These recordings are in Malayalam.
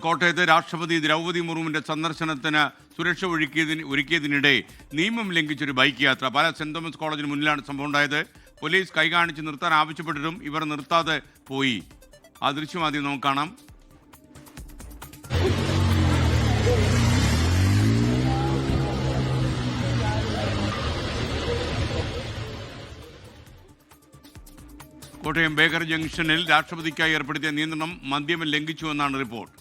കോട്ടയത്ത് രാഷ്ട്രപതി ദ്രൗപദി മുർമുവിന്റെ സന്ദർശനത്തിന് സുരക്ഷ ഒരുക്കിയതിനിടെ നിയമം ലംഘിച്ചൊരു ബൈക്ക് യാത്ര പാലാ സെന്റ് തോമസ് കോളേജിന് മുന്നിലാണ് സംഭവം ഉണ്ടായത്. പോലീസ് കൈകാണിച്ച് നിർത്താൻ ആവശ്യപ്പെട്ടിട്ടും ഇവർ നിർത്താതെ പോയി. ആ ദൃശ്യം ആദ്യം നമുക്ക് കാണാം. കോട്ടയം ബേക്കർ ജംഗ്ഷനിൽ രാഷ്ട്രപതിക്കായി ഏർപ്പെടുത്തിയ നിയന്ത്രണം മദ്യം ലംഘിച്ചുവെന്നാണ് റിപ്പോർട്ട്.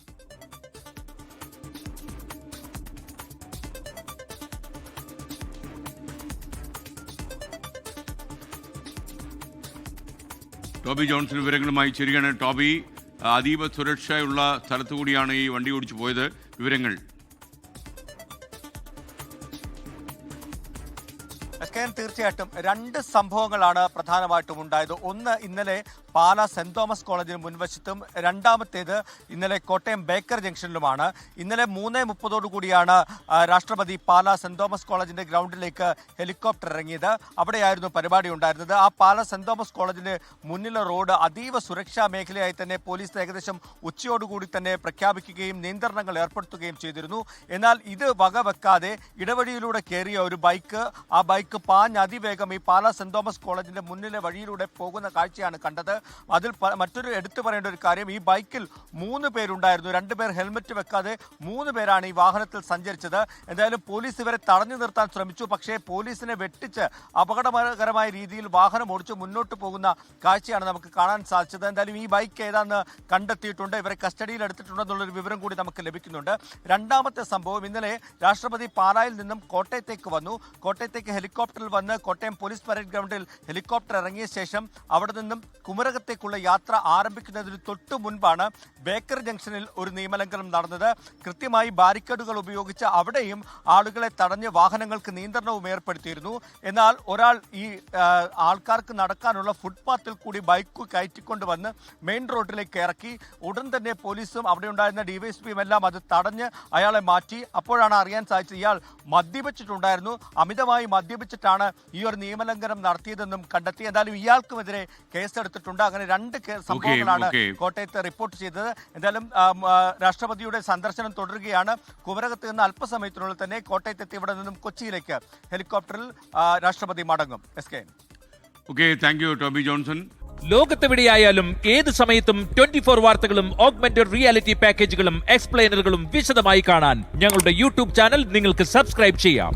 ടോബി ജോൺസൺ വിവരങ്ങളുമായി ചേരുകയാണ്. ടോബി, അതീവ സുരക്ഷയുള്ള സ്ഥലത്തു കൂടിയാണ് ഈ വണ്ടി ഓടിച്ചു പോയത്. വിവരങ്ങൾ. തീർച്ചയായിട്ടും രണ്ട് സംഭവങ്ങളാണ് പ്രധാനമായിട്ടും ഉണ്ടായത്. ഒന്ന് ഇന്നലെ പാലാ സെന്റ് തോമസ് കോളേജിന് മുൻവശത്തും, രണ്ടാമത്തേത് ഇന്നലെ കോട്ടയം ബേക്കർ ജംഗ്ഷനിലുമാണ്. ഇന്നലെ 3:30 കൂടിയാണ് രാഷ്ട്രപതി പാലാ സെന്റ് തോമസ് കോളേജിന്റെ ഗ്രൗണ്ടിലേക്ക് ഹെലികോപ്റ്റർ ഇറങ്ങിയത്. അവിടെയായിരുന്നു പരിപാടി ഉണ്ടായിരുന്നത്. ആ പാലാ സെന്റ് തോമസ് കോളേജിന് മുന്നിലെ റോഡ് അതീവ സുരക്ഷാ മേഖലയായി തന്നെ പോലീസ് ഏകദേശം ഉച്ചയോടുകൂടി തന്നെ പ്രഖ്യാപിക്കുകയും നിയന്ത്രണങ്ങൾ ഏർപ്പെടുത്തുകയും ചെയ്തിരുന്നു. എന്നാൽ ഇത് വകവെക്കാതെ ഇടവഴിയിലൂടെ കയറിയ ഒരു ബൈക്ക്, ആ ബൈക്ക് പാഞ്ഞ് അതിവേഗം ഈ പാലാ സെന്റ് തോമസ് കോളേജിന്റെ മുന്നിലെ വഴിയിലൂടെ പോകുന്ന കാഴ്ചയാണ് കണ്ടത്. അതിൽ മറ്റൊരു എടുത്തു പറയേണ്ട ഒരു കാര്യം, ഈ ബൈക്കിൽ 3 പേരുണ്ടായിരുന്നു. 2 പേർ ഹെൽമറ്റ് വെക്കാതെ 3 പേരാണ് ഈ വാഹനത്തിൽ സഞ്ചരിച്ചത്. എന്തായാലും പോലീസ് ഇവരെ തടഞ്ഞു നിർത്താൻ ശ്രമിച്ചു. പക്ഷേ പോലീസിനെ വെട്ടിച്ച് അപകടകരമായ രീതിയിൽ വാഹനം ഓടിച്ച് മുന്നോട്ട് പോകുന്ന കാഴ്ചയാണ് നമുക്ക് കാണാൻ സാധിച്ചത്. എന്തായാലും ഈ ബൈക്ക് ഏതാണെന്ന് കണ്ടെത്തിയിട്ടുണ്ട്. ഇവരെ കസ്റ്റഡിയിൽ എടുത്തിട്ടുണ്ടെന്നുള്ളൊരു വിവരം കൂടി നമുക്ക് ലഭിക്കുന്നുണ്ട്. രണ്ടാമത്തെ സംഭവം, ഇന്നലെ രാഷ്ട്രപതി പാലായിൽ നിന്നും കോട്ടയത്തേക്ക് വന്നു. കോട്ടയത്തേക്ക് ഹെലികോപ്റ്ററിൽ വന്ന് കോട്ടയം പോലീസ് പരേഡ് ഗ്രൗണ്ടിൽ ഹെലികോപ്റ്റർ ഇറങ്ങിയ ശേഷം അവിടെ നിന്നും കുമരകത്തേക്കുള്ള യാത്ര ആരംഭിക്കുന്നതിന് തൊട്ടു മുൻപാണ് ബേക്കർ ജംഗ്ഷനിൽ ഒരു നിയമലംഘനം നടന്നത്. കൃത്യമായി ബാരിക്കേഡുകൾ ഉപയോഗിച്ച് അവിടെയും ആളുകളെ തടഞ്ഞ് വാഹനങ്ങൾക്ക് നിയന്ത്രണവും ഏർപ്പെടുത്തിയിരുന്നു. എന്നാൽ ഒരാൾ ഈ ആൾക്കാർക്ക് നടക്കാനുള്ള ഫുട്പാത്തിൽ കൂടി ബൈക്ക് കയറ്റിക്കൊണ്ടുവന്ന് മെയിൻ റോഡിലേക്ക് ഇറക്കി. ഉടൻ തന്നെ പോലീസും അവിടെ ഉണ്ടായിരുന്ന ഡിവൈഎസ്പിയും എല്ലാം അത് തടഞ്ഞ് അയാളെ മാറ്റി. അപ്പോഴാണ് അറിയാൻ സാധിച്ചത് ഇയാൾ മദ്യപിച്ചിട്ടുണ്ടായിരുന്നു. അമിതമായി മദ്യപിച്ചിട്ടാണ് ഈ ഒരു നിയമലംഘനം നടത്തിയതെന്നും കണ്ടെത്തി. എന്തായാലും ഇയാൾക്കുമെതിരെ കേസെടുത്തിട്ടുണ്ട്. അങ്ങനെ 2 സംഭവങ്ങളാണ് കോട്ടയത്ത് റിപ്പോർട്ട് ചെയ്തത്. എന്തായാലും രാഷ്ട്രപതിയുടെ സന്ദർശനം തുടരുകയാണ്. കുമരകത്ത് നിന്ന് അല്പസമയത്തിനുള്ളിൽ തന്നെ കോട്ടയത്തെത്തി ഇവിടെ നിന്നും കൊച്ചിയിലേക്ക് ഹെലികോപ്റ്ററിൽ രാഷ്ട്രപതി മടങ്ങും. Thank you Toby Johnson. ലോകത്തെവിടെയായാലും ഏത് സമയത്തും 24 വാർത്തകളും ഓഗ്മെന്റഡ് റിയാലിറ്റി പാക്കേജുകളും എക്സ്പ്ലെയിനറുകളും വിശദമായി കാണാൻ ഞങ്ങളുടെ യൂട്യൂബ് ചാനൽ നിങ്ങൾക്ക് സബ്സ്ക്രൈബ് ചെയ്യാം.